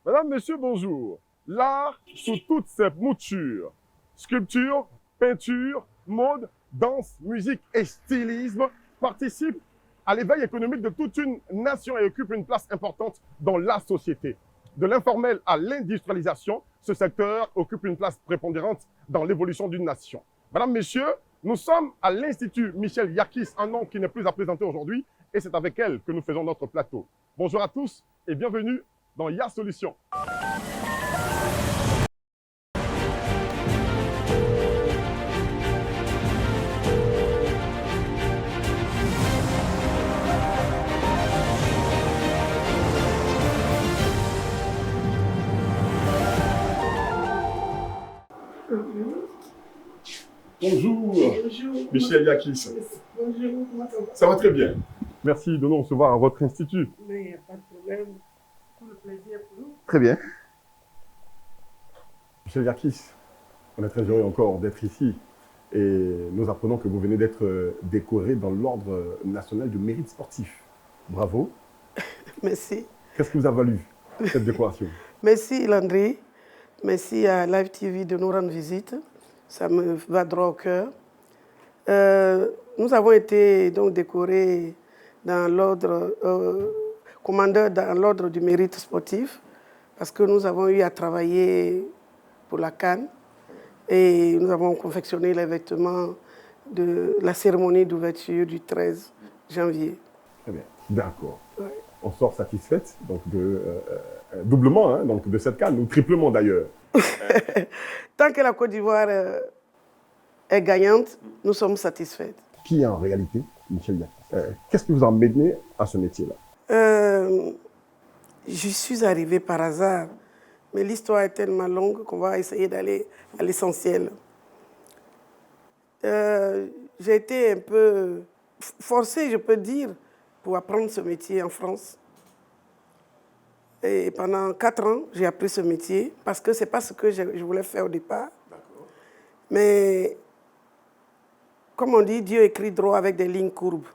Madame, Monsieur, bonjour. L'art sous toutes ses moutures. Sculpture, peinture, mode, danse, musique et stylisme participent à l'éveil économique de toute une nation et occupent une place importante dans la société. De l'informel à l'industrialisation, ce secteur occupe une place prépondérante dans l'évolution d'une nation. Madame, Messieurs, nous sommes à l'Institut Michel Yakis, un nom qui n'est plus à présenter aujourd'hui, et c'est avec elle que nous faisons notre plateau. Bonjour à tous et bienvenue dans Ya Solution. Bonjour, Bonjour. Michel Yakis. Bonjour, comment ça va? Ça va très bien. Merci de nous recevoir à votre institut. Mais il n'y a pas de problème. Tout le plaisir pour nous. Très bien. Michel Yakis, on est très heureux encore d'être ici et nous apprenons que vous venez d'être décoré dans l'Ordre national du mérite sportif. Bravo. Merci. Qu'est-ce qui vous a valu cette décoration? Merci Landry. Merci à Live TV de nous rendre visite. Ça me va droit au cœur. Nous avons été donc décorés dans l'ordre, commandeur dans l'ordre du mérite sportif parce que nous avons eu à travailler pour la CAN et nous avons confectionné les vêtements de la cérémonie d'ouverture du 13 janvier. Très bien. D'accord. Ouais. On sort satisfaite donc doublement hein, donc de cette CAN, ou triplement d'ailleurs. Tant que la Côte d'Ivoire est gagnante, nous sommes satisfaits. Qui est en réalité Michel Yakis? Qu'est-ce qui vous a mené à ce métier-là? Je suis arrivée par hasard, mais l'histoire est tellement longue qu'on va essayer d'aller à l'essentiel. J'ai été un peu forcée, je peux dire, pour apprendre ce métier en France. Et pendant 4 ans, j'ai appris ce métier parce que ce n'est pas ce que je voulais faire au départ. Mais, comme on dit, Dieu écrit droit avec des lignes courbes.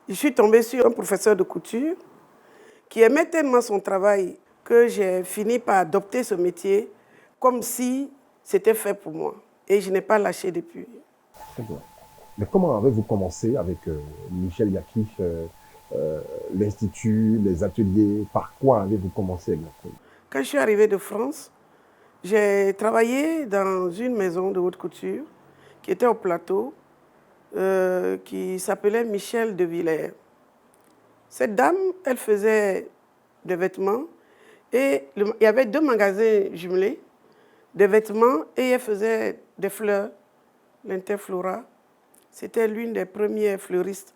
Je suis tombée sur un professeur de couture qui aimait tellement son travail que j'ai fini par adopter ce métier comme si c'était fait pour moi. Et je n'ai pas lâché depuis. Très bien. Mais comment avez-vous commencé avec Michel Yakis, l'Institut, les ateliers? Par quoi avez-vous commencé exactement? Quand je suis arrivée de France, j'ai travaillé dans une maison de haute couture qui était au plateau, qui s'appelait Michel de Villers. Cette dame, elle faisait des vêtements et il y avait 2 magasins jumelés, des vêtements, et elle faisait des fleurs, l'Interflora. C'était l'une des premières fleuristes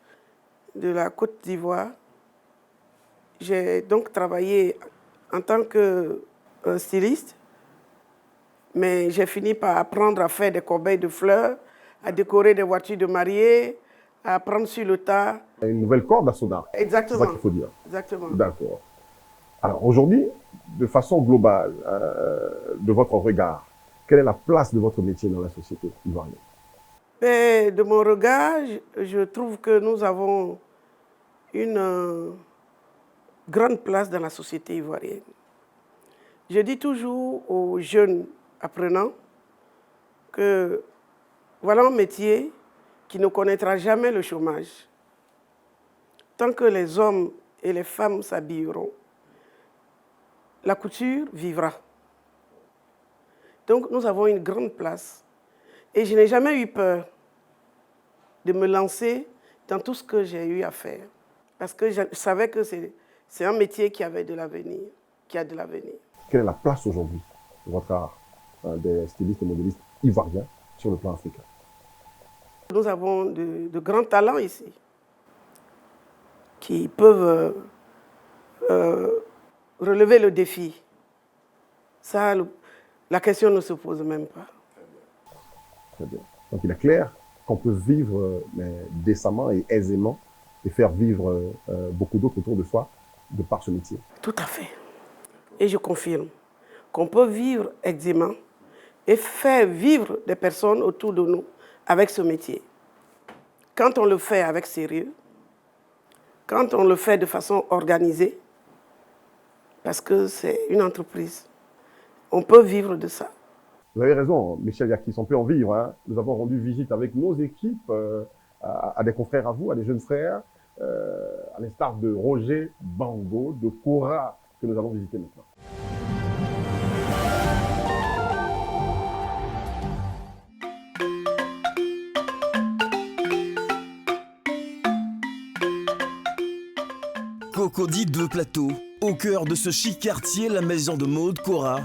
de la Côte d'Ivoire. J'ai donc travaillé en tant que styliste, mais j'ai fini par apprendre à faire des corbeilles de fleurs, à décorer des voitures de mariée, à apprendre sur le tas. Une nouvelle corde à son arc. Exactement. C'est ça qu'il faut dire. Exactement. D'accord. Alors aujourd'hui, de façon globale, de votre regard, quelle est la place de votre métier dans la société ivoirienne? Mais de mon regard, je trouve que nous avons une grande place dans la société ivoirienne. Je dis toujours aux jeunes apprenants que voilà un métier qui ne connaîtra jamais le chômage. Tant que les hommes et les femmes s'habilleront, la couture vivra. Donc nous avons une grande place. Et je n'ai jamais eu peur de me lancer dans tout ce que j'ai eu à faire. Parce que je savais que c'est un métier qui avait de l'avenir, qui a de l'avenir. Quelle est la place aujourd'hui de votre art, des stylistes et modélistes ivoiriens sur le plan africain? Nous avons de grands talents ici qui peuvent relever le défi. Ça, la question ne se pose même pas. Très bien. Donc il est clair qu'on peut vivre décemment et aisément et faire vivre beaucoup d'autres autour de soi de par ce métier. Tout à fait. Et je confirme qu'on peut vivre aisément et faire vivre des personnes autour de nous avec ce métier. Quand on le fait avec sérieux, quand on le fait de façon organisée, parce que c'est une entreprise. On peut vivre de ça. Vous avez raison, Michel Yakis, on peut en vivre. Hein. Nous avons rendu visite avec nos équipes à des confrères à vous, à des jeunes frères, à l'instar de Roger Bango, de Cora, que nous allons visiter maintenant. Cocody de Plateau, au cœur de ce chic quartier, la maison de mode Cora.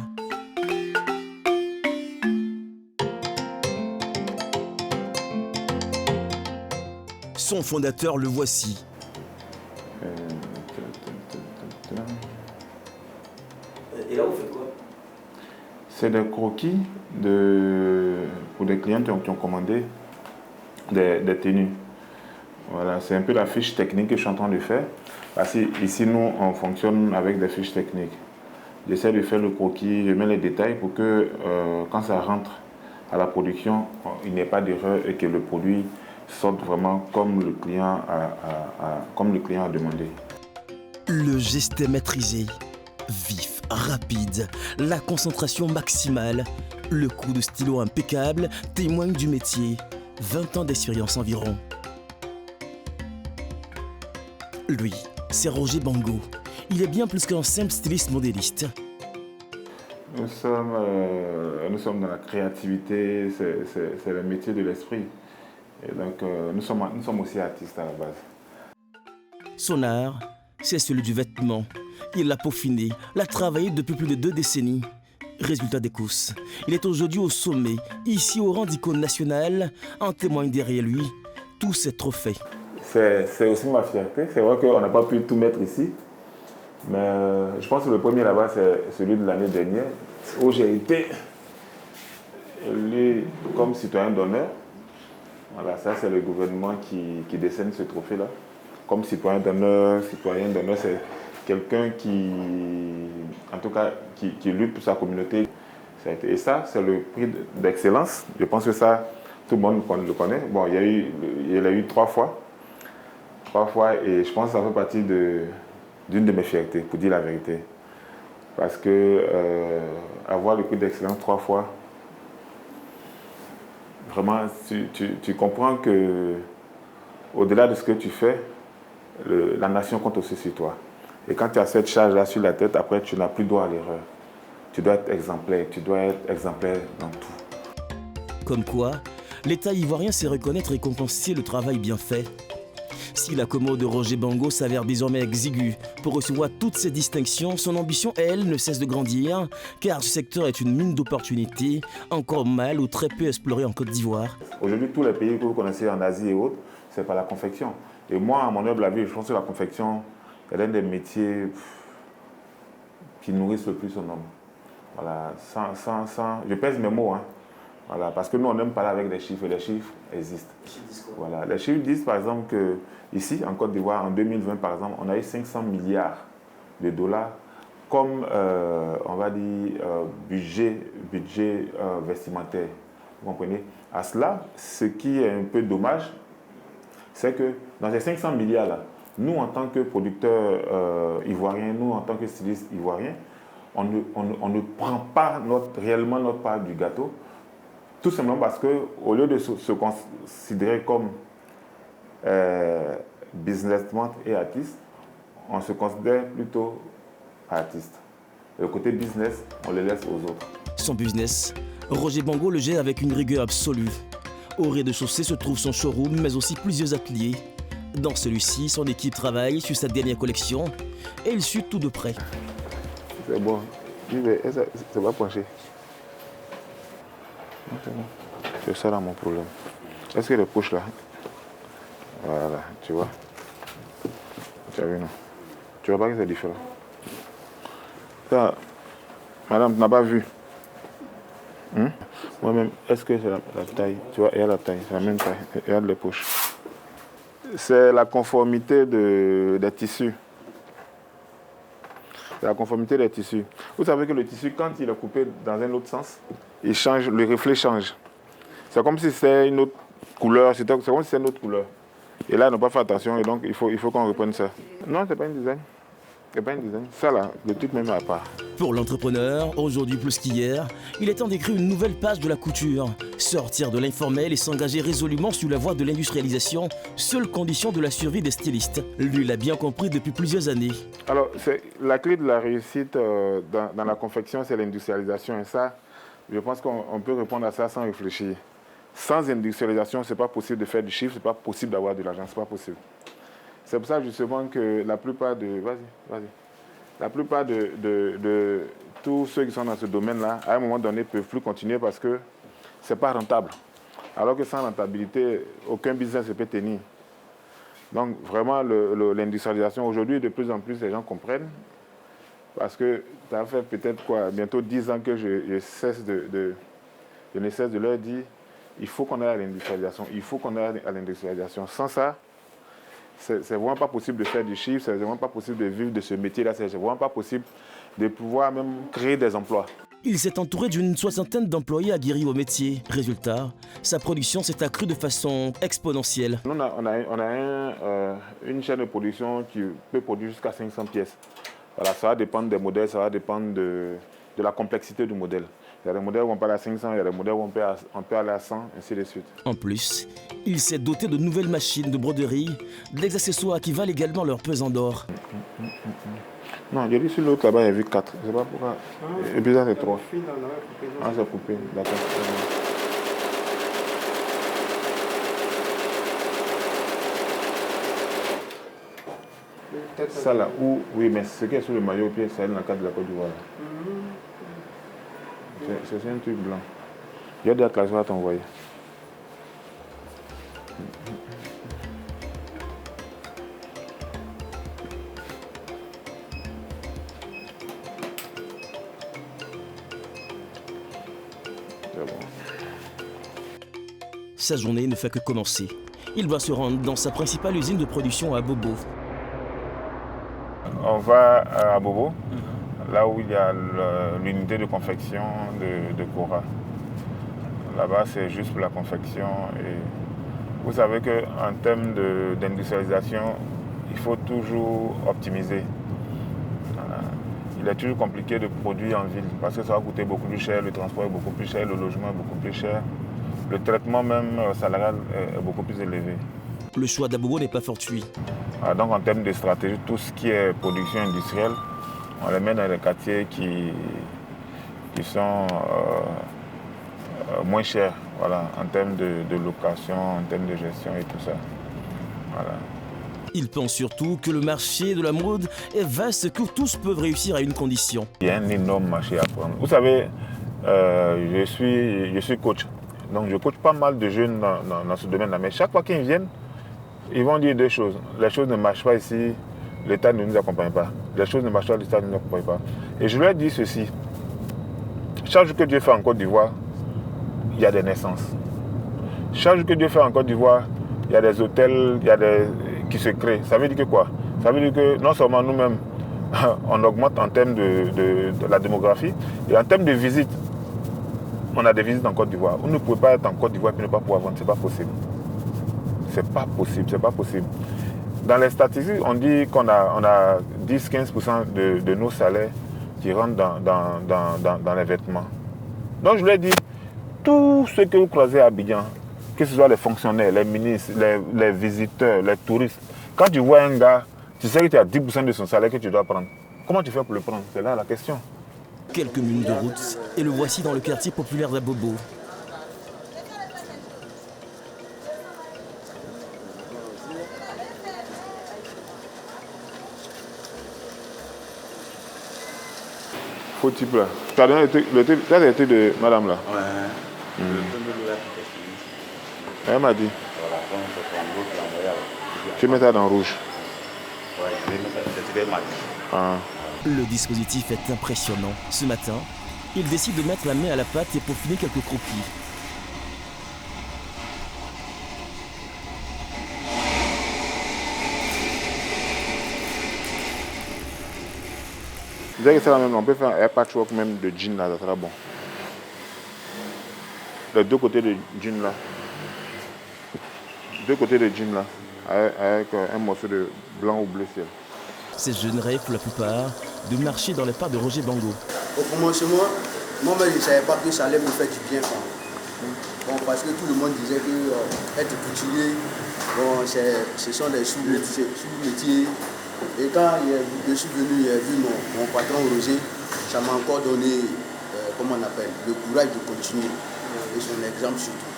Son fondateur, le voici. Et là, vous faites quoi? C'est des croquis pour des clients qui ont commandé des tenues. Voilà, c'est un peu la fiche technique que je suis en train de faire. Parce qu'ici, nous, on fonctionne avec des fiches techniques. J'essaie de faire le croquis, je mets les détails pour que quand ça rentre à la production, il n'y ait pas d'erreur et que le produit sorte vraiment comme le client a demandé. Le geste est maîtrisé, vif, rapide, la concentration maximale, le coup de stylo impeccable témoigne du métier. 20 ans d'expérience environ. Lui, c'est Roger Bango. Il est bien plus qu'un simple styliste modéliste. Nous sommes dans la créativité, c'est le métier de l'esprit. Et donc, nous sommes aussi artistes à la base. Son art, c'est celui du vêtement. Il l'a peaufiné, l'a travaillé depuis plus de 2 décennies. Résultat des courses, il est aujourd'hui au sommet, ici au rang d'icône nationale, en témoigne derrière lui tous ses trophées. C'est aussi ma fierté. C'est vrai qu'on n'a pas pu tout mettre ici. Mais je pense que le premier là-bas, c'est celui de l'année dernière, où j'ai été élu comme citoyen d'honneur. Voilà, ça c'est le gouvernement qui décerne ce trophée-là. Comme citoyen d'honneur, c'est quelqu'un qui, en tout cas, qui lutte pour sa communauté. Et ça, c'est le prix d'excellence. Je pense que ça, tout le monde le connaît. Bon, il y a eu 3 fois. 3 fois, et je pense que ça fait partie d'une de mes fiertés, pour dire la vérité. Parce que avoir le prix d'excellence 3 fois, vraiment, tu comprends que au-delà de ce que tu fais, la nation compte aussi sur toi. Et quand tu as cette charge-là sur la tête, après, tu n'as plus droit à l'erreur. Tu dois être exemplaire dans tout. Comme quoi, l'État ivoirien sait reconnaître et compenser le travail bien fait. Si la commo de Roger Bango s'avère désormais exiguë pour recevoir toutes ces distinctions, son ambition, elle, ne cesse de grandir, car ce secteur est une mine d'opportunités, encore mal ou très peu explorée en Côte d'Ivoire. Aujourd'hui, tous les pays que vous connaissez en Asie et autres, c'est pas la confection. Et moi, à mon humble avis, je pense que la confection est l'un des métiers qui nourrissent le plus son homme. Voilà, je pèse mes mots, hein. Voilà, parce que nous, on aime parler avec des chiffres, et les chiffres existent. Voilà, les chiffres disent, par exemple, que ici, en Côte d'Ivoire, en 2020, par exemple, on a eu 500 milliards de dollars comme, on va dire, budget vestimentaire. Vous comprenez? À cela, ce qui est un peu dommage, c'est que dans ces 500 milliards-là, nous, en tant que producteurs ivoiriens, nous, en tant que stylistes ivoiriens, on ne prend pas réellement notre part du gâteau. Tout simplement parce qu'au lieu de se considérer comme businessman et artiste, on se considère plutôt artiste. Le côté business, on le laisse aux autres. Son business, Roger Bango le gère avec une rigueur absolue. Au rez-de-chaussée se trouve son showroom, mais aussi plusieurs ateliers. Dans celui-ci, son équipe travaille sur sa dernière collection et il suit tout de près. C'est bon. Ça va pencher. C'est ça là mon problème. Est-ce que les poches là? Voilà, tu vois. Tu as vu, non? Tu vois pas que c'est différent? Ça, madame, tu n'as pas vu? Moi-même, est-ce que c'est la taille? Tu vois, il y a la taille, c'est la même taille. Regarde les poches. C'est la conformité des tissus. C'est la conformité des tissus. Vous savez que le tissu, quand il est coupé dans un autre sens, il change, le reflet change. C'est comme si c'était une autre couleur, c'est comme si c'était une autre couleur. Et là, ils n'ont pas fait attention, et donc il faut qu'on reprenne ça. Non, ce n'est pas une design. Et pas une dizaine. Ça là, le truc même à part. Pour l'entrepreneur, aujourd'hui plus qu'hier, il est temps d'écrire une nouvelle page de la couture. Sortir de l'informel et s'engager résolument sur la voie de l'industrialisation, seule condition de la survie des stylistes. Lui l'a bien compris depuis plusieurs années. Alors, la clé de la réussite dans la confection, c'est l'industrialisation. Et ça, je pense qu'on peut répondre à ça sans réfléchir. Sans industrialisation, ce n'est pas possible de faire du chiffre, ce n'est pas possible d'avoir de l'argent, ce n'est pas possible. C'est pour ça justement que la plupart de... La plupart de tous ceux qui sont dans ce domaine-là, à un moment donné, ne peuvent plus continuer parce que ce n'est pas rentable. Alors que sans rentabilité, aucun business ne peut tenir. Donc vraiment, l'industrialisation, aujourd'hui, de plus en plus, les gens comprennent. Parce que ça fait peut-être bientôt 10 ans que je ne cesse de leur dire, il faut qu'on aille à l'industrialisation, il faut qu'on aille à l'industrialisation. Sans ça, c'est vraiment pas possible de faire du chiffre, c'est vraiment pas possible de vivre de ce métier-là, c'est vraiment pas possible de pouvoir même créer des emplois. Il s'est entouré d'une 60aine d'employés aguerris au métier. Résultat, sa production s'est accrue de façon exponentielle. Nous, on a une chaîne de production qui peut produire jusqu'à 500 pièces. Voilà, ça va dépendre des modèles, ça va dépendre de la complexité du modèle. Il y a des modèles où on peut aller à 500, il y a des modèles où on peut aller à 100, ainsi de suite. En plus, il s'est doté de nouvelles machines de broderie, des accessoires qui valent également leur pesant d'or. Non, j'ai dit sur l'autre là-bas, il y a vu 4. Je ne sais pas pourquoi. Et puis ça, c'est 3. Ah, c'est coupé, d'accord. Ça là, oui, mais ce qui est sur le maillot au pied, c'est dans le cadre de la Côte d'Ivoire. C'est un truc blanc. Il y a des classes à t'envoyer. Sa journée ne fait que commencer. Il doit se rendre dans sa principale usine de production à Bobo. On va à Bobo, là où il y a l'unité de confection de Cora. Là-bas, c'est juste pour la confection. Et vous savez qu'en termes d'industrialisation, il faut toujours optimiser. Voilà. Il est toujours compliqué de produire en ville parce que ça va coûter beaucoup plus cher, le transport est beaucoup plus cher, le logement est beaucoup plus cher. Le traitement même salarial est beaucoup plus élevé. Le choix d'Abobo n'est pas fortuit. Donc en termes de stratégie, tout ce qui est production industrielle, on les met dans les quartiers qui sont moins chers, voilà, en termes de location, en termes de gestion et tout ça. Voilà. Il pense surtout que le marché de la mode est vaste, que tous peuvent réussir à une condition. Il y a un énorme marché à prendre. Vous savez, je suis coach. Donc je coach pas mal de jeunes dans ce domaine-là. Mais chaque fois qu'ils viennent, ils vont dire deux choses. Les choses ne marchent pas ici, l'État ne nous accompagne pas. Les choses ne marchent pas, l'État ne nous accompagne pas. Et je leur dis ceci. Chaque jour que Dieu fait en Côte d'Ivoire, il y a des naissances. Chaque jour que Dieu fait en Côte d'Ivoire, il y a des hôtels qui se créent. Ça veut dire que quoi? Ça veut dire que non seulement nous-mêmes, on augmente en termes de la démographie, et en termes de visites, on a des visites en Côte d'Ivoire. Vous ne pouvez pas être en Côte d'Ivoire et ne pas pouvoir vendre. Ce n'est pas possible. C'est pas possible, c'est pas possible. Dans les statistiques, on dit qu'on a 10-15% de nos salaires qui rentrent dans les vêtements. Donc je leur dis, tous ceux que vous croisez à Abidjan, que ce soit les fonctionnaires, les ministres, les visiteurs, les touristes, quand tu vois un gars, tu sais que tu as 10% de son salaire que tu dois prendre. Comment tu fais pour le prendre? C'est là la question. Quelques minutes de route et le voici dans le quartier populaire d'Abobo. Faux type là. Tu as donné le truc de madame là. Ouais. Elle m'a dit. Tu mets ça dans rouge. Ah. Le dispositif est impressionnant. Ce matin, il décide de mettre la main à la pâte et peaufiner quelques croquis. Je disais que c'est la même, on peut faire un patchwork même de jean là, ça sera bon. Les deux côtés de jean là. Deux côtés de jean là, avec un morceau de blanc ou bleu ciel. Ces jeunes rêvent pour la plupart de marcher dans les pas de Roger Bango. Au commencement, moi-même je ne savais pas que ça allait me faire du bien. Bon, parce que tout le monde disait que être couturier, bon, ce sont des sous-métiers. Et quand je suis venu, j'ai vu mon patron Roger, ça m'a encore donné, comment on appelle, le courage de continuer. Et son exemple surtout.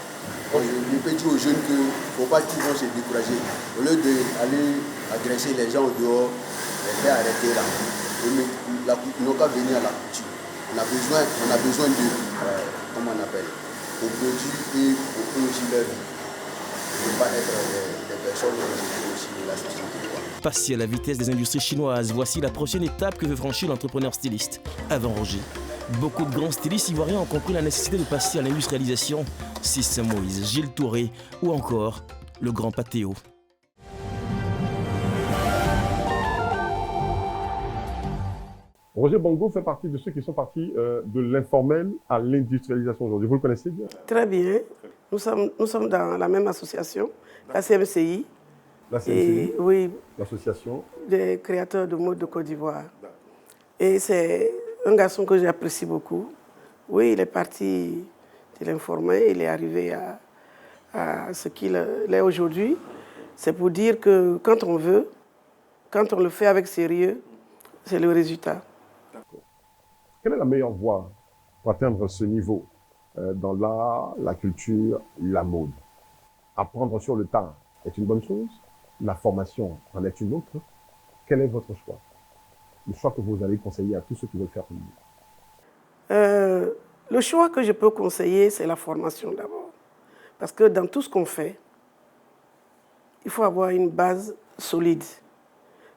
Bon, je peux dire aux jeunes qu'il ne faut pas qu'ils vont se décourager. Au lieu d'aller agresser les gens au dehors, les faire arrêter là. Ils n'ont qu'à venir à la couture. On a besoin de, comment on appelle, au produit et au aussi leur vie. Il ne faut pas être des personnes aussi de la société. Passé à la vitesse des industries chinoises, voici la prochaine étape que veut franchir l'entrepreneur styliste. Avant Roger, beaucoup de grands stylistes ivoiriens ont compris la nécessité de passer à l'industrialisation. Cissé Moïse, Gilles Touré ou encore le grand Patéo. Roger Bango fait partie de ceux qui sont partis de l'informel à l'industrialisation aujourd'hui. Vous le connaissez bien? Très bien. Nous sommes dans la même association, la CMCI. La CMCI, et, oui, l'association des créateurs de mode de Côte d'Ivoire. Et c'est un garçon que j'apprécie beaucoup. Oui, il est parti de l'informel, il est arrivé à ce qu'il est aujourd'hui. C'est pour dire que quand on veut, quand on le fait avec sérieux, c'est le résultat. D'accord. Quelle est la meilleure voie pour atteindre ce niveau dans l'art, la culture, la mode? Apprendre sur le tas est une bonne chose, la formation en est une autre. Quel est votre choix? Le choix que vous allez conseiller à tous ceux qui veulent faire comme vous? Le choix que je peux conseiller, c'est la formation d'abord. Parce que dans tout ce qu'on fait, il faut avoir une base solide.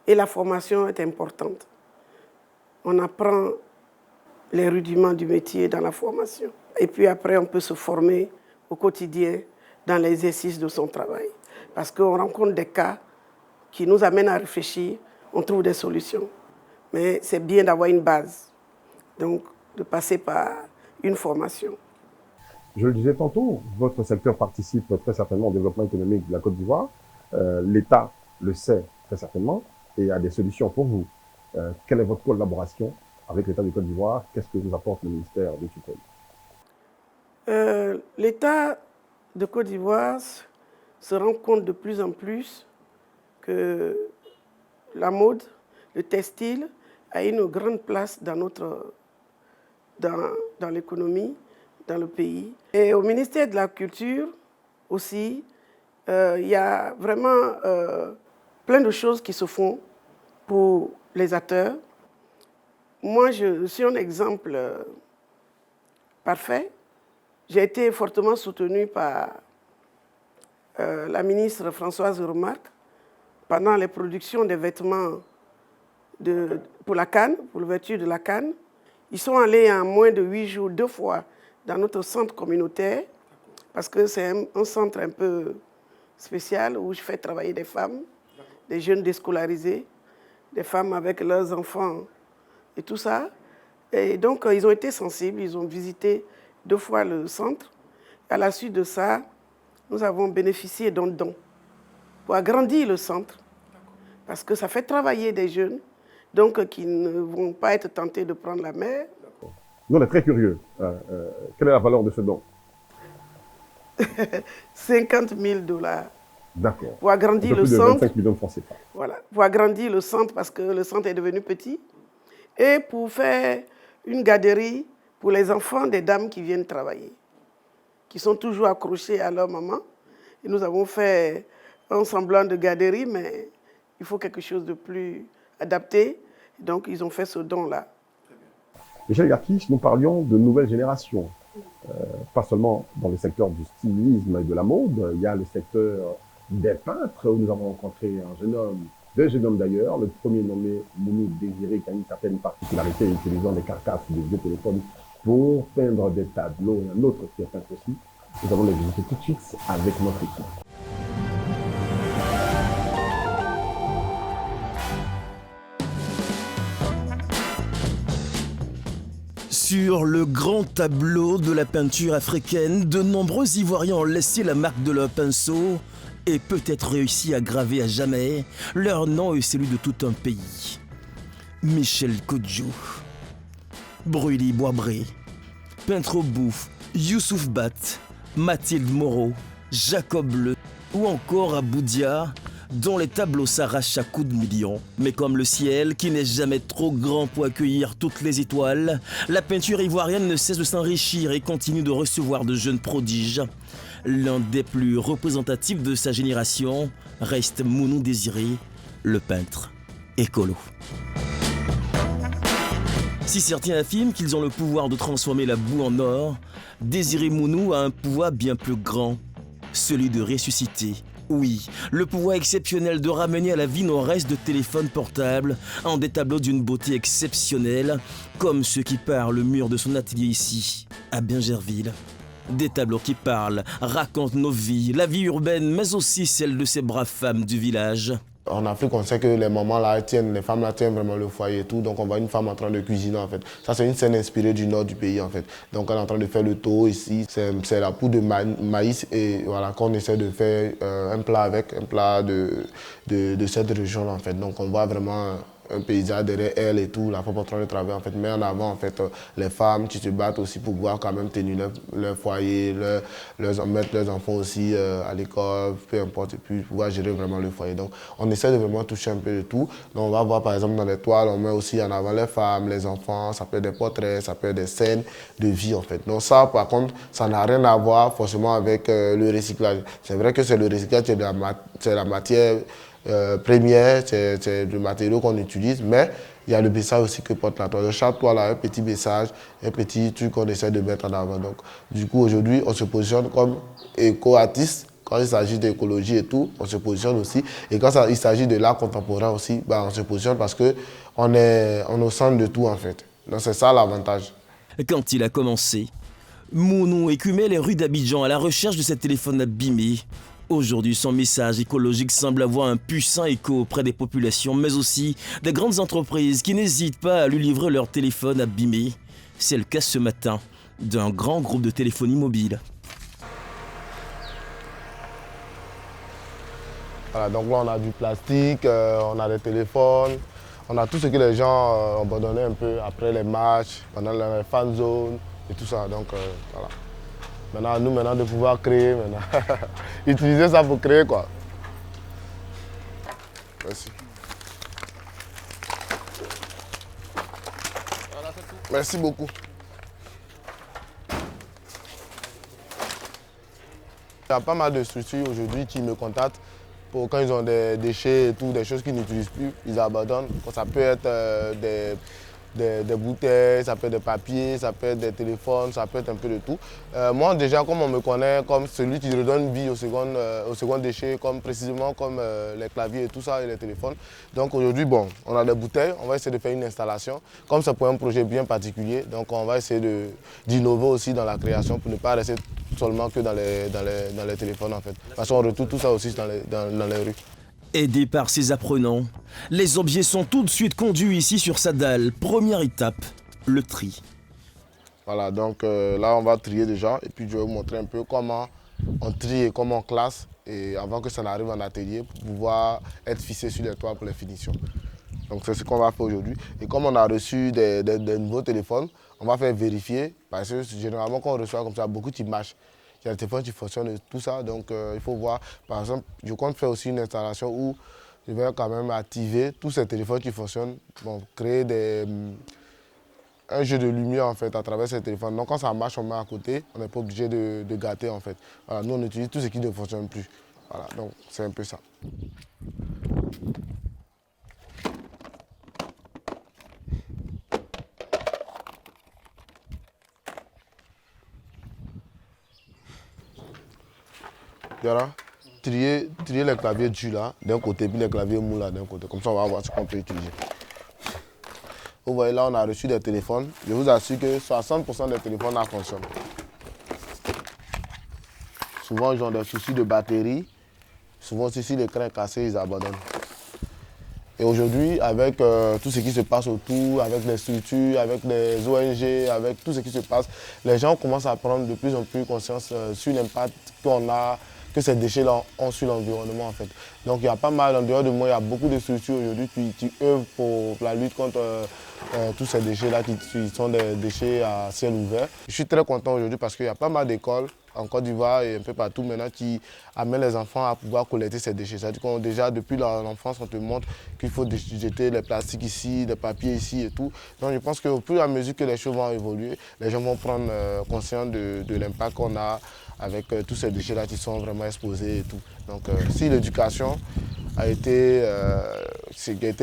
Et la formation est importante. On apprend les rudiments du métier dans la formation. Et puis après, on peut se former au quotidien dans l'exercice de son travail. Parce qu'on rencontre des cas qui nous amènent à réfléchir, on trouve des solutions. Mais c'est bien d'avoir une base, donc de passer par une formation. Je le disais tantôt, votre secteur participe très certainement au développement économique de la Côte d'Ivoire. L'État le sait très certainement et a des solutions pour vous. Quelle est votre collaboration avec l'État de Côte d'Ivoire? Qu'est-ce que vous apporte le ministère de tutelle? L'État de Côte d'Ivoire se rend compte de plus en plus que la mode, le textile, a une grande place dans l'économie, dans le pays. Et au ministère de la Culture aussi, il y a vraiment plein de choses qui se font pour les acteurs. Moi, je suis un exemple parfait. J'ai été fortement soutenue par la ministre Françoise Remarque pendant les productions des vêtements pour la CAN, pour l'ouverture de la CAN. Ils sont allés en moins de 8 jours, 2 fois, dans notre centre communautaire, parce que c'est un centre un peu spécial où je fais travailler des femmes, des jeunes déscolarisés, des femmes avec leurs enfants et tout ça. Et donc, ils ont été sensibles, ils ont visité 2 fois le centre. À la suite de ça, nous avons bénéficié d'un don pour agrandir le centre, parce que ça fait travailler des jeunes, donc qui ne vont pas être tentés de prendre la mer. Nous, on est très curieux. Quelle est la valeur de ce don? 50 000 $. D'accord. Pour agrandir le plus de centre. 25 millions de francs CFA. Voilà, pour agrandir le centre parce que le centre est devenu petit. Et pour faire une garderie pour les enfants des dames qui viennent travailler, qui sont toujours accrochés à leur maman. Et nous avons fait un semblant de garderie, mais il faut quelque chose de plus adapté. Donc, ils ont fait ce don-là. Michel Garkis, nous parlions de nouvelle génération. Pas seulement dans le secteur du stylisme et de la mode, il y a le secteur des peintres, où nous avons rencontré un jeune homme, 2 jeunes hommes d'ailleurs, le premier nommé Mounou Désiré, qui a une certaine particularité utilisant des carcasses de vieux téléphones pour peindre des tableaux, et un autre qui est peintre aussi. Nous allons les visiter tout de suite avec notre équipe. Sur le grand tableau de la peinture africaine, de nombreux Ivoiriens ont laissé la marque de leur pinceau et peut-être réussi à graver à jamais leur nom et celui de tout un pays. Michel Kodjo, Brûlis Boisbré, Peintre au Bouffe, Youssouf Bat, Mathilde Moreau, Jacob Le ou encore Aboudia, dont les tableaux s'arrachent à coups de millions. Mais comme le ciel, qui n'est jamais trop grand pour accueillir toutes les étoiles, la peinture ivoirienne ne cesse de s'enrichir et continue de recevoir de jeunes prodiges. L'un des plus représentatifs de sa génération reste Mounou Désiré, le peintre écolo. Si certains affirment qu'ils ont le pouvoir de transformer la boue en or, Désiré Mounou a un pouvoir bien plus grand, celui de ressusciter. Oui, le pouvoir exceptionnel de ramener à la vie nos restes de téléphones portables en des tableaux d'une beauté exceptionnelle, comme ceux qui parent le mur de son atelier ici, à Bingerville. Des tableaux qui parlent, racontent nos vies, la vie urbaine, mais aussi celle de ces braves femmes du village. En Afrique, on sait que les mamans là tiennent, les femmes là tiennent vraiment le foyer et tout. Donc on voit une femme en train de cuisiner en fait. Ça c'est une scène inspirée du nord du pays en fait. Donc elle est en train de faire le tour ici. C'est la poudre de maïs et voilà qu'on essaie de faire un plat avec, un plat de cette région en fait. Donc on voit vraiment un paysage derrière elle et tout, la femme en train de travailler en fait. Mais en avant en fait, les femmes qui se battent aussi pour pouvoir quand même tenir leur foyer, mettre leurs enfants aussi à l'école, peu importe, et puis pouvoir gérer vraiment le foyer. Donc on essaie de vraiment toucher un peu de tout. Donc on va voir par exemple dans les toiles, on met aussi en avant les femmes, les enfants, ça peut être des portraits, ça peut être des scènes de vie en fait. Donc ça par contre, ça n'a rien à voir forcément avec le recyclage. C'est vrai que c'est le recyclage, c'est la matière première, c'est le matériau qu'on utilise, mais il y a le message aussi que porte la toile. Chaque toile a un petit message, un petit truc qu'on essaie de mettre en avant. Donc, du coup, aujourd'hui, on se positionne comme éco-artiste. Quand il s'agit d'écologie et tout, on se positionne aussi. Et quand il s'agit de l'art contemporain aussi, bah, on se positionne parce qu'on est au centre de tout en fait. Donc c'est ça l'avantage. Quand il a commencé, Mounou écumait les rues d'Abidjan à la recherche de ses téléphones abîmés. Aujourd'hui, son message écologique semble avoir un puissant écho auprès des populations, mais aussi des grandes entreprises qui n'hésitent pas à lui livrer leurs téléphones abîmés. C'est le cas ce matin d'un grand groupe de téléphonie mobile. Voilà, donc là, on a du plastique, on a des téléphones, on a tout ce que les gens ont abandonné un peu après les matchs, pendant les fan zones et tout ça. Donc voilà. Maintenant, à nous de pouvoir créer, utiliser ça pour créer quoi. Merci. Merci beaucoup. Il y a pas mal de structures aujourd'hui qui me contactent pour quand ils ont des déchets et tout, des choses qu'ils n'utilisent plus, ils abandonnent. Ça peut être des bouteilles, ça peut être des papiers, ça peut être des téléphones, ça peut être un peu de tout. Moi déjà, comme on me connaît comme celui qui redonne vie aux secondes déchets, précisément comme les claviers et tout ça et les téléphones. Donc aujourd'hui, bon, on a des bouteilles, on va essayer de faire une installation. Comme c'est pour un projet bien particulier, donc on va essayer d'innover aussi dans la création pour ne pas rester seulement que dans les téléphones en fait. Parce qu'on retrouve tout ça aussi dans les rues. Aidés par ses apprenants, les objets sont tout de suite conduits ici sur sa dalle. Première étape, le tri. Voilà, donc là on va trier déjà et puis je vais vous montrer un peu comment on trie et comment on classe et avant que ça n'arrive en atelier pour pouvoir être fixé sur les toits pour les finitions. Donc c'est ce qu'on va faire aujourd'hui. Et comme on a reçu des nouveaux téléphones, on va faire vérifier parce que généralement quand on reçoit comme ça beaucoup d'images. Il y a des téléphones qui fonctionnent et tout ça, donc il faut voir. Par exemple, je compte faire aussi une installation où je vais quand même activer tous ces téléphones qui fonctionnent, bon, créer un jeu de lumière en fait à travers ces téléphones. Donc quand ça marche, on met à côté, on n'est pas obligé de gâter en fait. Voilà, nous on utilise tout ce qui ne fonctionne plus. Voilà, donc c'est un peu ça. Voilà, trier les claviers durs là d'un côté puis les claviers mous là d'un côté. Comme ça on va voir ce qu'on peut utiliser. Vous voyez là on a reçu des téléphones. Je vous assure que 60% des téléphones là fonctionnent. Souvent ils ont des soucis de batterie. Souvent aussi si l'écran est cassé ils abandonnent. Et aujourd'hui avec tout ce qui se passe autour, avec les structures, avec les ONG, avec tout ce qui se passe, les gens commencent à prendre de plus en plus conscience sur l'impact qu'on a que ces déchets-là ont sur l'environnement en fait. Donc il y a pas mal, en dehors de moi, il y a beaucoup de structures aujourd'hui qui œuvrent pour la lutte contre tous ces déchets-là qui sont des déchets à ciel ouvert. Je suis très content aujourd'hui parce qu'il y a pas mal d'écoles en Côte d'Ivoire et un peu partout maintenant qui amènent les enfants à pouvoir collecter ces déchets. C'est-à-dire qu'on déjà depuis l'enfance on te montre qu'il faut jeter les plastiques ici, les papiers ici et tout. Donc je pense qu'au fur et à mesure que les choses vont évoluer, les gens vont prendre conscience de l'impact qu'on a avec tous ces déchets-là qui sont vraiment exposés et tout. Donc si l'éducation a été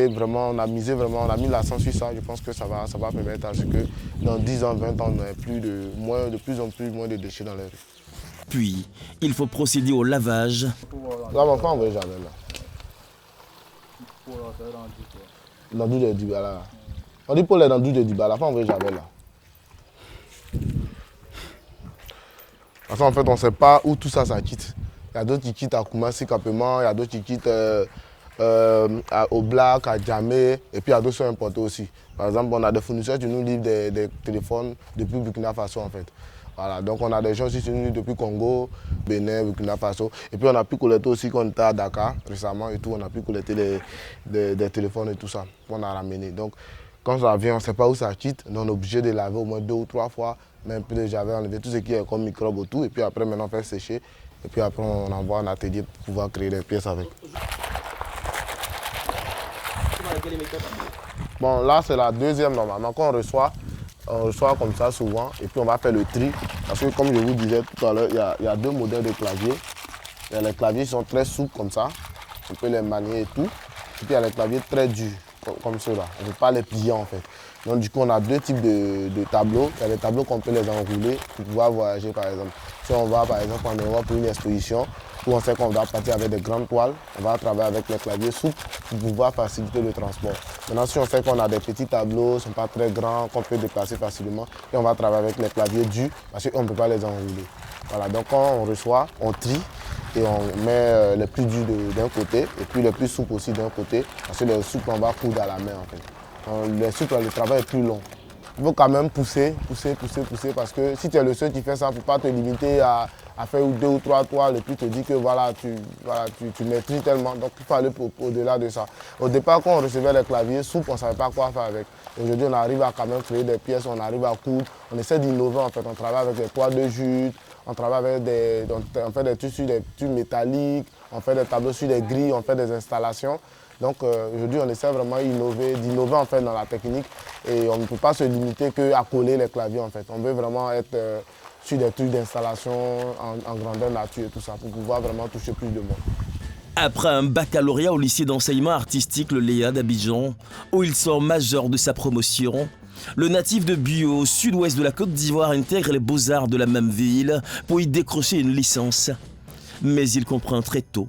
vraiment, on a misé vraiment, on a mis l'accent sur ça, je pense que ça va permettre à ce que dans 10 ans, 20 ans, on n'ait plus de plus en plus moins de déchets dans les rues. Puis, il faut procéder au lavage. Là, mon frère, on va jamais là. Dans le douche de Dibala. On dit pour les dans le douche de Dibala, on va jamais là. Parce qu'en fait, on ne sait pas où tout ça quitte. Il y a d'autres qui quittent à Koumassi, Capement, il y a d'autres qui quittent au Black, à Djamé, et puis il y a d'autres qui sont importés aussi. Par exemple, on a des fournisseurs qui nous livrent des téléphones depuis Burkina Faso en fait. Voilà, donc on a des gens aussi qui nous livrent depuis Congo, Bénin, Burkina Faso. Et puis on a pu collecter aussi quand on était à Dakar récemment et tout, on a pu collecter des téléphones et tout ça qu'on a ramené. Donc quand ça vient, on ne sait pas où ça quitte, donc on est obligé de laver au moins 2 ou 3 fois, même plus j'avais enlevé tout ce qui est comme microbes autour, et puis après maintenant on fait sécher, et puis après on envoie en atelier pour pouvoir créer des pièces avec. Bon là c'est la deuxième normalement, quand on reçoit comme ça souvent, et puis on va faire le tri, parce que comme je vous disais tout à l'heure, il y a 2 modèles de claviers. Il y a les claviers qui sont très souples comme ça, on peut les manier et tout, et puis il y a les claviers très durs, comme ceux-là, on ne peut pas les plier en fait. Donc du coup on a 2 types de tableaux. Il y a des tableaux qu'on peut les enrouler pour pouvoir voyager par exemple. Si on va par exemple en Europe pour une exposition, où on sait qu'on va partir avec des grandes toiles, on va travailler avec les claviers souples pour pouvoir faciliter le transport. Maintenant si on sait qu'on a des petits tableaux, ils ne sont pas très grands, qu'on peut déplacer facilement, et on va travailler avec les claviers durs parce qu'on ne peut pas les enrouler. Voilà, donc quand on reçoit, on trie et on met les plus durs d'un côté et puis les plus souples aussi d'un côté, parce que les souples on va coudre à la main en fait. Les souples, le travail est plus long. Il faut quand même pousser, parce que si tu es le seul qui fait ça, il ne faut pas te limiter à faire 2 ou 3 toiles et puis te dire que tu maîtrises tellement, donc il faut aller au-delà de ça. Au départ, quand on recevait les claviers souples, on ne savait pas quoi faire avec. Aujourd'hui, on arrive à quand même créer des pièces, on arrive à coudre, on essaie d'innover en fait, on travaille avec des poids de jute, on travaille avec on fait des trucs sur des tubes métalliques, on fait des tableaux sur des grilles, on fait des installations. Donc aujourd'hui, on essaie vraiment d'innover en fait dans la technique et on ne peut pas se limiter qu'à coller les claviers en fait. On veut vraiment être sur des trucs d'installation en grandeur nature et tout ça pour pouvoir vraiment toucher plus de monde. Après un baccalauréat au lycée d'enseignement artistique Le Léa d'Abidjan, où il sort major de sa promotion, le natif de Buyo, au sud-ouest de la Côte d'Ivoire, intègre les beaux-arts de la même ville pour y décrocher une licence. Mais il comprend très tôt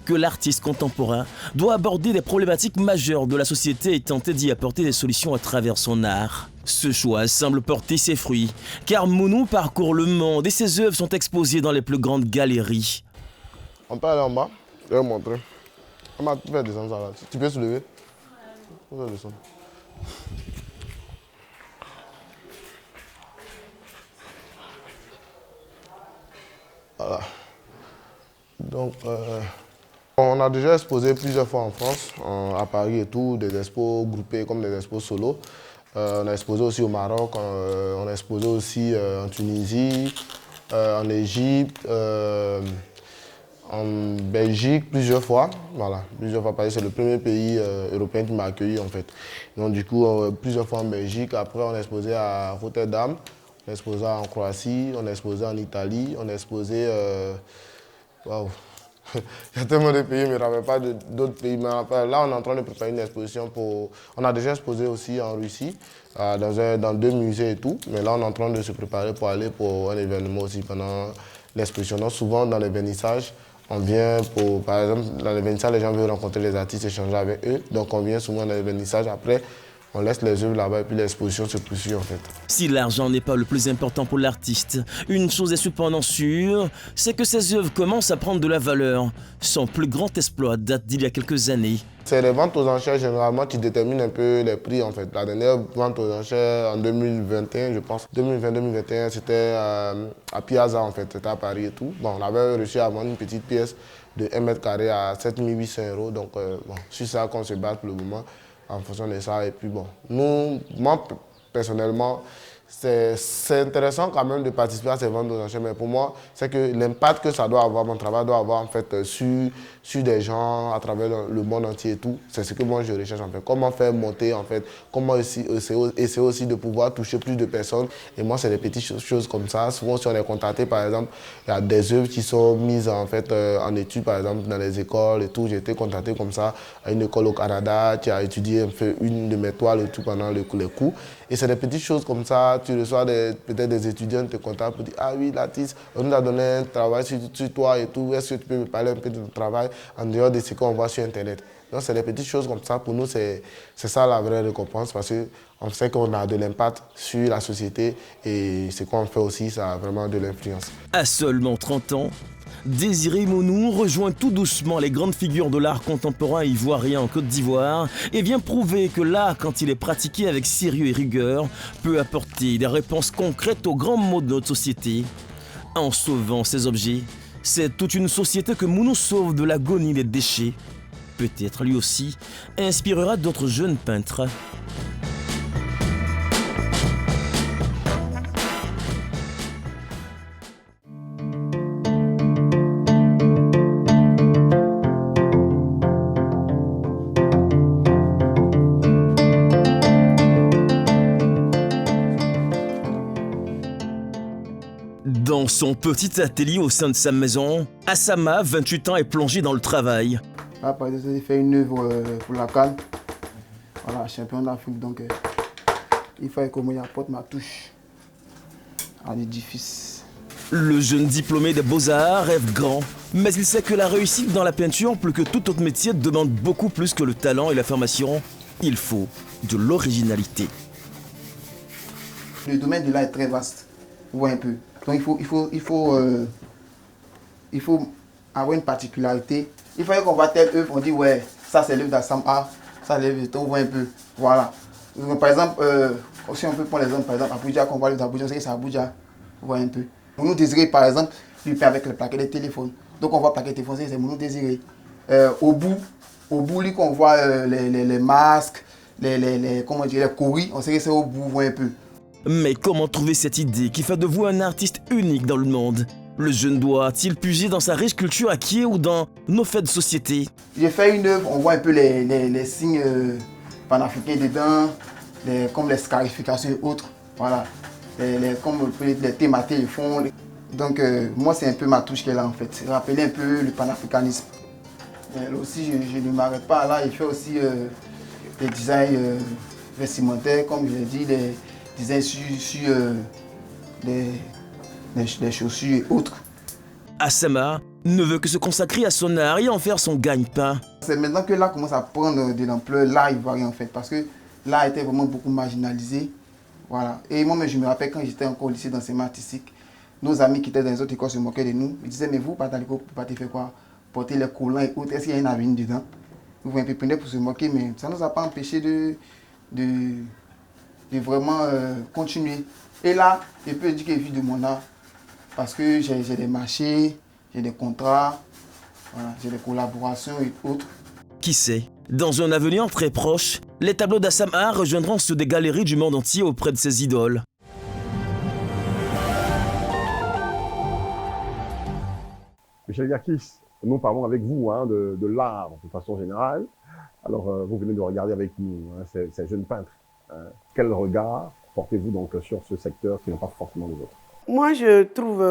que l'artiste contemporain doit aborder des problématiques majeures de la société et tenter d'y apporter des solutions à travers son art. Ce choix semble porter ses fruits, car Mounou parcourt le monde et ses œuvres sont exposées dans les plus grandes galeries. On peut aller en bas, je vais vous montrer. Tu peux descendre ça là. Tu peux soulever. On va descendre. Voilà. Donc, on a déjà exposé plusieurs fois en France, à Paris et tout, des expos groupés comme des expos solo. On a exposé aussi au Maroc, on a exposé aussi en Tunisie, en Égypte, en Belgique plusieurs fois. Voilà, plusieurs fois parce que c'est le premier pays européen qui m'a accueilli en fait. Donc du coup, plusieurs fois en Belgique. Après, on a exposé à Rotterdam, on a exposé en Croatie, on a exposé en Italie, on a exposé... Waouh. Il y a tellement de pays, mais il n'y avait pas d'autres pays. Mais là, on est en train de préparer une exposition pour... On a déjà exposé aussi en Russie, dans 2 musées et tout. Mais là, on est en train de se préparer pour aller pour un événement aussi pendant l'exposition. Donc, souvent, dans les vernissages, on vient pour... Par exemple, dans les vernissages, les gens veulent rencontrer les artistes, échanger avec eux. Donc, on vient souvent dans les vernissages. Après, on laisse les œuvres là-bas et puis l'exposition se poursuit en fait. Si l'argent n'est pas le plus important pour l'artiste, une chose est cependant sûre, c'est que ses œuvres commencent à prendre de la valeur. Son plus grand exploit date d'il y a quelques années. C'est les ventes aux enchères généralement qui déterminent un peu les prix en fait. La dernière vente aux enchères en 2021, je pense, 2020-2021, c'était à Piazza en fait, c'était à Paris et tout. Bon, on avait réussi à vendre une petite pièce de 1 mètre carré à 7 800 €. Donc, bon, c'est ça qu'on se bat pour le moment, en fonction de ça. Et puis, bon, moi, personnellement, c'est intéressant quand même de participer à ces ventes aux enchères, mais pour moi, c'est que l'impact que ça doit avoir, mon travail doit avoir en fait sur des gens à travers le monde entier et tout. C'est ce que moi je recherche en fait. Comment faire monter en fait, comment essayer aussi de pouvoir toucher plus de personnes. Et moi, c'est des petites choses comme ça. Souvent, si on est contacté, par exemple, il y a des œuvres qui sont mises en fait en études, par exemple, dans les écoles et tout. J'ai été contacté comme ça à une école au Canada qui a étudié un peu une de mes toiles et tout pendant les cours. Et c'est des petites choses comme ça. Tu reçois peut-être des étudiants qui te contactent pour dire « Ah oui, l'artiste, on nous a donné un travail sur toi et tout. Est-ce que tu peux me parler un peu de ton travail en dehors de ce qu'on voit sur Internet ?» Donc, c'est des petites choses comme ça. Pour nous, c'est ça la vraie récompense parce qu'on sait qu'on a de l'impact sur la société et ce qu'on fait aussi, ça a vraiment de l'influence. À seulement 30 ans, Désiré Monou rejoint tout doucement les grandes figures de l'art contemporain ivoirien en Côte d'Ivoire et vient prouver que l'art, quand il est pratiqué avec sérieux et rigueur, peut apporter des réponses concrètes aux grands maux de notre société. En sauvant ces objets, c'est toute une société que Monou sauve de l'agonie des déchets. Peut-être lui aussi inspirera d'autres jeunes peintres. Dans son petit atelier au sein de sa maison, Assama, 28 ans, est plongé dans le travail. Là, par exemple, j'ai fait une œuvre pour la CAN. Voilà, champion d'Afrique. Donc, il fallait que moi apporte ma touche à l'édifice. Le jeune diplômé des Beaux-Arts rêve grand, mais il sait que la réussite dans la peinture, plus que tout autre métier, demande beaucoup plus que le talent et la formation. Il faut de l'originalité. Le domaine de l'art est très vaste. Vous voyez un peu. Donc il faut avoir une particularité. Il fallait qu'on voit telle œuvre, on dit ouais, ça c'est l'œuvre d'Assama, ça c'est l'œuvre de Ton, on voit un peu. Voilà. Donc, par exemple, si on peut prendre l'exemple, par exemple, Abuja, qu'on voit l'œuvre d'Abuja, c'est Abuja, vous voyez un peu. Nous Désiré, par exemple, lui fait avec le plaquet de téléphone. Donc on voit le plaquet de téléphone, c'est Mounou Désiré. Au bout, lui qu'on voit les masques, comment dire, les courris, on sait que c'est au bout, vous voyez un peu. Mais comment trouver cette idée qui fait de vous un artiste unique dans le monde? Le jeune doit-il puiser dans sa riche culture acquise ou dans nos faits de société? J'ai fait une œuvre, on voit un peu les signes panafricains dedans, comme les scarifications et autres. Voilà. Comme les thématiques, le fond. Donc moi c'est un peu ma touche qu'elle a en fait. Rappeler un peu le panafricanisme. Là aussi je ne m'arrête pas là, il fait aussi des designs vestimentaires, comme je l'ai dit, des designs sur des chaussures et autres. Assama ne veut que se consacrer à son art et en faire son gagne-pain. C'est maintenant que l'art commence à prendre de l'ampleur, l'art ivoirien en fait, parce que l'art était vraiment beaucoup marginalisé. Voilà. Et moi, je me rappelle quand j'étais encore au lycée d'enseignement artistique, nos amis qui étaient dans les autres écoles se moquaient de nous. Ils disaient, mais vous, pas dans l'école, vous partez faire quoi? Porter les collants et autres, est-ce qu'il y a un avenir dedans? Vous vous prenaient pour se moquer, mais ça ne nous a pas empêché de vraiment continuer. Et là, je peux dire que je vis de mon art, parce que j'ai des marchés, j'ai des contrats, voilà, j'ai des collaborations et autres. Qui sait, dans un avenir très proche, les tableaux d'Assama rejoindront ceux des galeries du monde entier auprès de ses idoles. Michel Yakis, nous parlons avec vous de l'art de façon générale. Alors, vous venez de regarder avec nous ces jeunes peintres. Quel regard portez-vous donc sur ce secteur qui n'est pas forcément les autres? Moi, je trouve,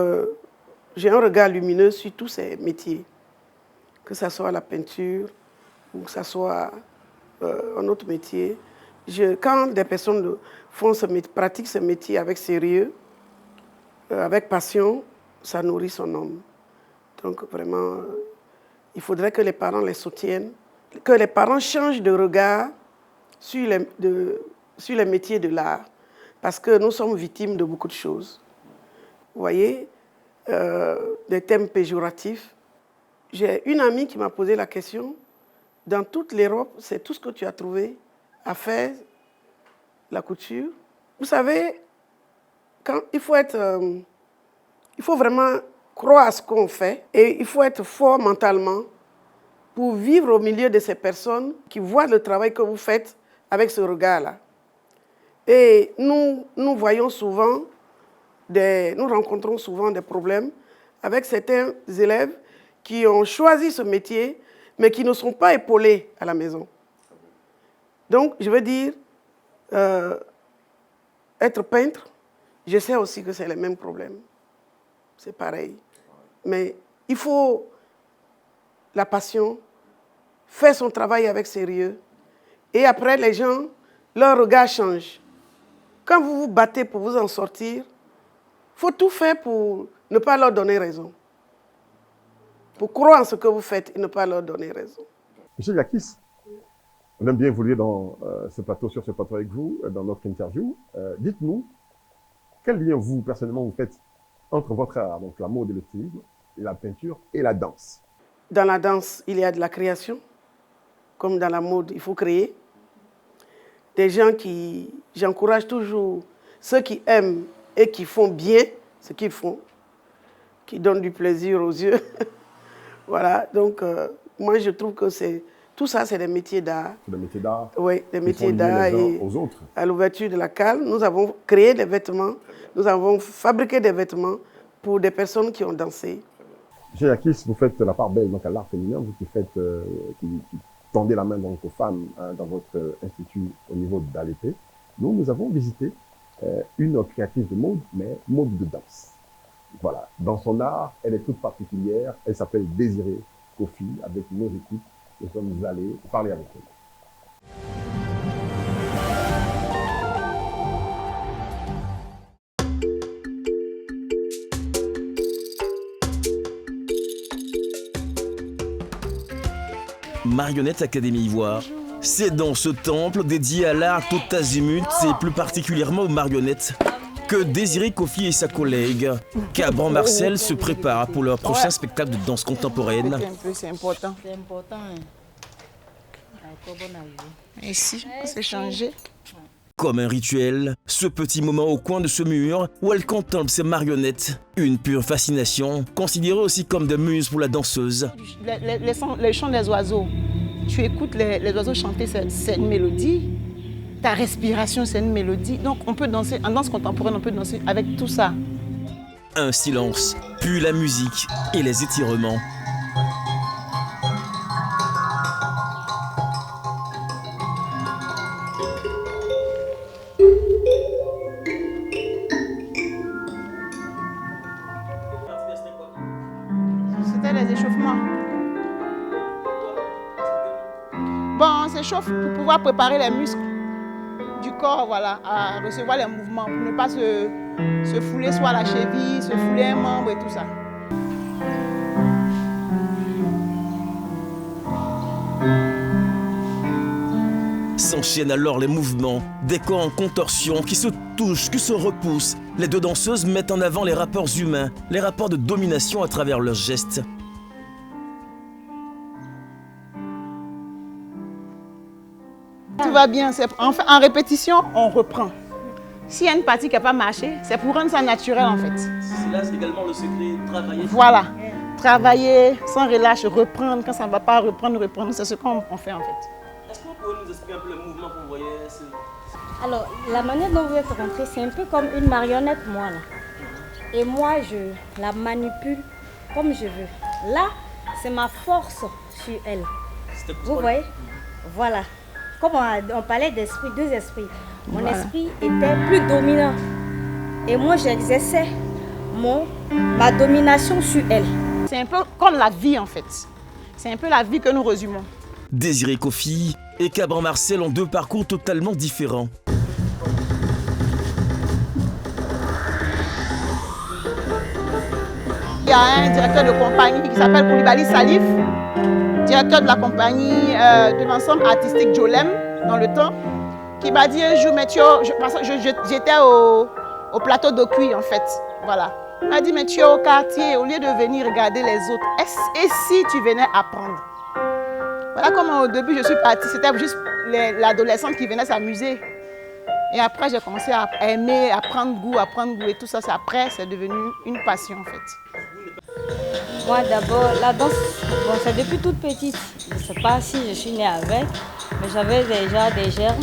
j'ai un regard lumineux sur tous ces métiers, que ce soit la peinture ou que ce soit un autre métier. Quand des personnes pratiquent ce métier avec sérieux, avec passion, ça nourrit son homme. Donc vraiment, il faudrait que les parents les soutiennent, que les parents changent de regard sur les métiers de l'art, parce que nous sommes victimes de beaucoup de choses. Vous voyez, des thèmes péjoratifs. J'ai une amie qui m'a posé la question, dans toute l'Europe, c'est tout ce que tu as trouvé à faire, la couture. Vous savez, quand il faut vraiment croire à ce qu'on fait et il faut être fort mentalement pour vivre au milieu de ces personnes qui voient le travail que vous faites avec ce regard-là. Et nous rencontrons souvent des problèmes avec certains élèves qui ont choisi ce métier, mais qui ne sont pas épaulés à la maison. Donc, je veux dire, être peintre, je sais aussi que c'est le même problème. C'est pareil. Mais il faut la passion, faire son travail avec sérieux. Et après, les gens, leur regard change. Quand vous vous battez pour vous en sortir, il faut tout faire pour ne pas leur donner raison. Pour croire en ce que vous faites et ne pas leur donner raison. Michel Yakis, on aime bien évoluer dans sur ce plateau avec vous, dans notre interview. Dites-nous, quel lien vous, personnellement, vous faites entre votre art, donc la mode et le stylisme, la peinture et la danse? Dans la danse, il y a de la création. Comme dans la mode, il faut créer. Des gens j'encourage toujours ceux qui aiment et qui font bien ce qu'ils font, qui donnent du plaisir aux yeux. Voilà, donc moi je trouve que tout ça, c'est des métiers d'art. Des métiers d'art. Oui, des métiers d'art. Et aux autres. À l'ouverture de la cale, nous avons créé des vêtements, nous avons fabriqué des vêtements pour des personnes qui ont dansé. Michel Yakis, vous faites la part belle donc à l'art féminin, vous qui tendez la main donc aux femmes dans votre institut au niveau d'ALEP. Nous avons visité une créatrice de mode, mais mode de danse. Voilà, dans son art, elle est toute particulière, elle s'appelle Désirée Kofi. Avec nos écoutes, nous sommes allés parler avec elle. Marionnette Académie Ivoire. C'est dans ce temple dédié à l'art tout azimut et plus particulièrement aux marionnettes que Désirée Kofi et sa collègue Cabran Marcel se préparent pour leur prochain spectacle de danse contemporaine. C'est important. C'est important. Ici, on s'est changé. Comme un rituel, ce petit moment au coin de ce mur où elle contemple ses marionnettes, une pure fascination, considérée aussi comme des muses pour la danseuse. Les chants des oiseaux, tu écoutes les oiseaux chanter, c'est une mélodie. Ta respiration, c'est une mélodie. Donc on peut danser, en danse contemporaine, on peut danser avec tout ça. Un silence, puis la musique et les étirements. C'était les échauffements. Bon, on s'échauffe pour pouvoir préparer les muscles du corps, voilà, à recevoir les mouvements, pour ne pas se fouler soit la cheville, se fouler un membre et tout ça. S'enchaînent alors les mouvements, des corps en contorsion qui se touchent, qui se repoussent. Les deux danseuses mettent en avant les rapports humains, les rapports de domination à travers leurs gestes. Tout va bien, en répétition, on reprend. S'il y a une partie qui n'a pas marché, c'est pour rendre ça naturel en fait. C'est là également le secret, travailler. Voilà, travailler sans relâche, reprendre, quand ça ne va pas, reprendre, c'est ce qu'on fait en fait. Est-ce que vous pouvez nous expliquer un peu le mouvement que vous voyez? Alors, la manière dont vous êtes rentré, c'est un peu comme une marionnette, moi là. Et moi, je la manipule comme je veux. Là, c'est ma force sur elle. Vous voyez? Voilà. Comme on parlait d'esprit, deux esprits. Mon esprit était plus dominant. Et moi, j'exerçais ma domination sur elle. C'est un peu comme la vie en fait. C'est un peu la vie que nous résumons. Désirée Kofi et Cabran Marcel ont deux parcours totalement différents. Il y a un directeur de compagnie qui s'appelle Koulibaly Salif, directeur de la compagnie de l'ensemble artistique Jolem. dans le temps, qui m'a dit un jour, mais j'étais au plateau d'Okui en fait, voilà. Il m'a dit, mais tu es au quartier, au lieu de venir regarder les autres, et si tu venais apprendre? Voilà comment au début je suis partie, c'était juste l'adolescente qui venait s'amuser. Et après j'ai commencé à aimer, à prendre goût et tout ça, après c'est devenu une passion en fait. Moi d'abord, la danse, bon, c'est depuis toute petite. Je ne sais pas si je suis née avec, mais j'avais déjà des germes.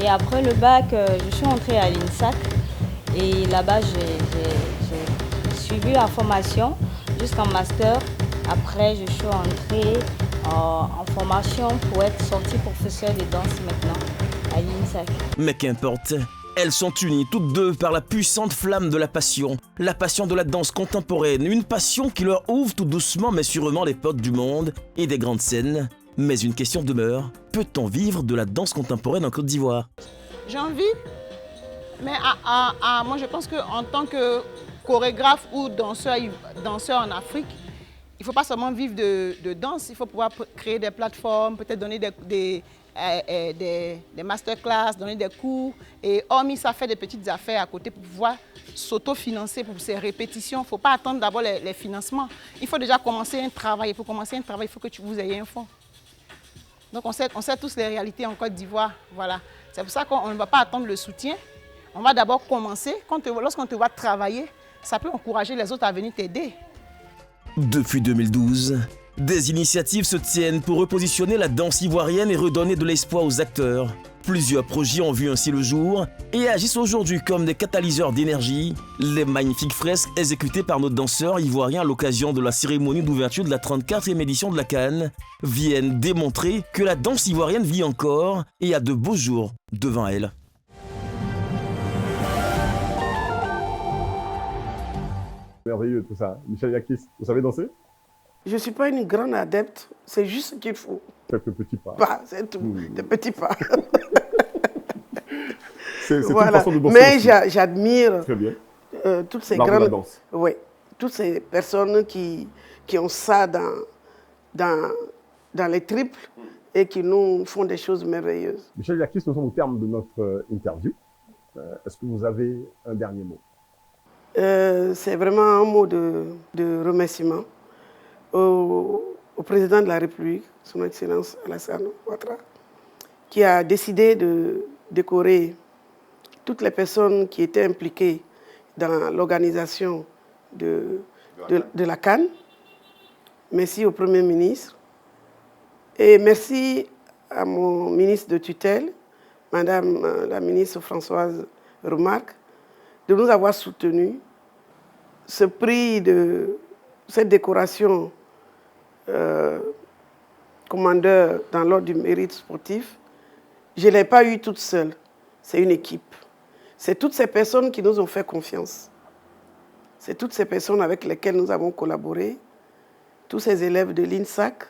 Et après le bac, je suis entrée à l'INSAC. Et là-bas, j'ai suivi la formation jusqu'en master. Après, je suis entrée en formation pour être sortie professeure de danse maintenant à l'INSAC. Mais qu'importe, elles sont unies toutes deux par la puissante flamme de la passion de la danse contemporaine, une passion qui leur ouvre tout doucement mais sûrement les portes du monde et des grandes scènes. Mais une question demeure, peut-on vivre de la danse contemporaine en Côte d'Ivoire? J'ai envie, mais moi je pense qu'en tant que chorégraphe ou danseur en Afrique, il ne faut pas seulement vivre de danse, il faut pouvoir créer des plateformes, peut-être donner des masterclass, donner des cours. Et hormis ça, faire des petites affaires à côté pour pouvoir s'autofinancer pour ces répétitions. Il ne faut pas attendre d'abord les financements. Il faut déjà commencer un travail. Pour commencer un travail, il faut que vous ayez un fonds. Donc on sait tous les réalités en Côte d'Ivoire. Voilà. C'est pour ça qu'on ne va pas attendre le soutien. On va d'abord commencer. Lorsqu'on te voit travailler, ça peut encourager les autres à venir t'aider. Depuis 2012, des initiatives se tiennent pour repositionner la danse ivoirienne et redonner de l'espoir aux acteurs. Plusieurs projets ont vu ainsi le jour et agissent aujourd'hui comme des catalyseurs d'énergie. Les magnifiques fresques exécutées par nos danseurs ivoiriens à l'occasion de la cérémonie d'ouverture de la 34e édition de la Cannes viennent démontrer que la danse ivoirienne vit encore et a de beaux jours devant elle. Merveilleux tout ça. Michel Yakis, vous savez danser? Je ne suis pas une grande adepte, c'est juste ce qu'il faut. Quelques petits pas. Pas, c'est tout, des petits pas. C'est voilà. une façon de danser. Mais j'admire toutes ces grandes... de la danse. Oui, toutes ces personnes qui ont ça dans les triples et qui nous font des choses merveilleuses. Michel Yakis, nous sommes au terme de notre interview. Est-ce que vous avez un dernier mot? C'est vraiment un mot de remerciement au président de la République, son Excellence Alassane Ouattara, qui a décidé de décorer toutes les personnes qui étaient impliquées dans l'organisation de la Cannes. Merci au Premier ministre et merci à mon ministre de tutelle, Madame la ministre Françoise Remarque, de nous avoir soutenus. Ce prix de cette décoration commandeur dans l'ordre du mérite sportif, je ne l'ai pas eu toute seule. C'est une équipe. C'est toutes ces personnes qui nous ont fait confiance. C'est toutes ces personnes avec lesquelles nous avons collaboré, tous ces élèves de l'INSAC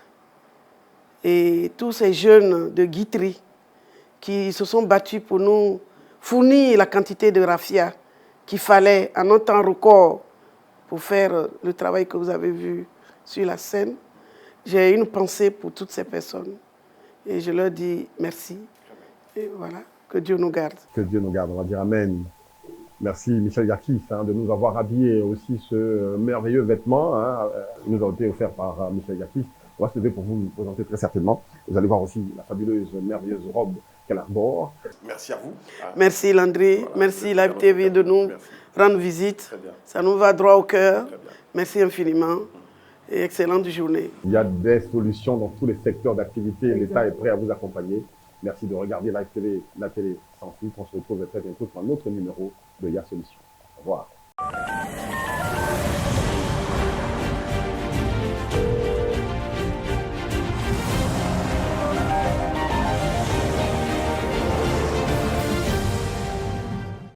et tous ces jeunes de Guitry qui se sont battus pour nous fournir la quantité de raffia qu'il fallait en un temps record pour faire le travail que vous avez vu sur la scène. J'ai une pensée pour toutes ces personnes et je leur dis merci. Et voilà, que Dieu nous garde. Que Dieu nous garde, on va dire Amen. Merci Michel Yakis de nous avoir habillé aussi ce merveilleux vêtement. Il nous a été offert par Michel Yakis. On va se lever pour vous le présenter très certainement. Vous allez voir aussi la fabuleuse, merveilleuse robe qu'elle arbore. Merci à vous. Merci Landry, voilà, merci Live TV de nous rendre visite. Ça nous va droit au cœur. Merci infiniment et excellente journée. Il y a des solutions dans tous les secteurs d'activité. L'État est prêt à vous accompagner. Merci de regarder Live TV, la télé sans filtre. On se retrouve très bientôt pour un autre numéro de Ya Solution. Au revoir.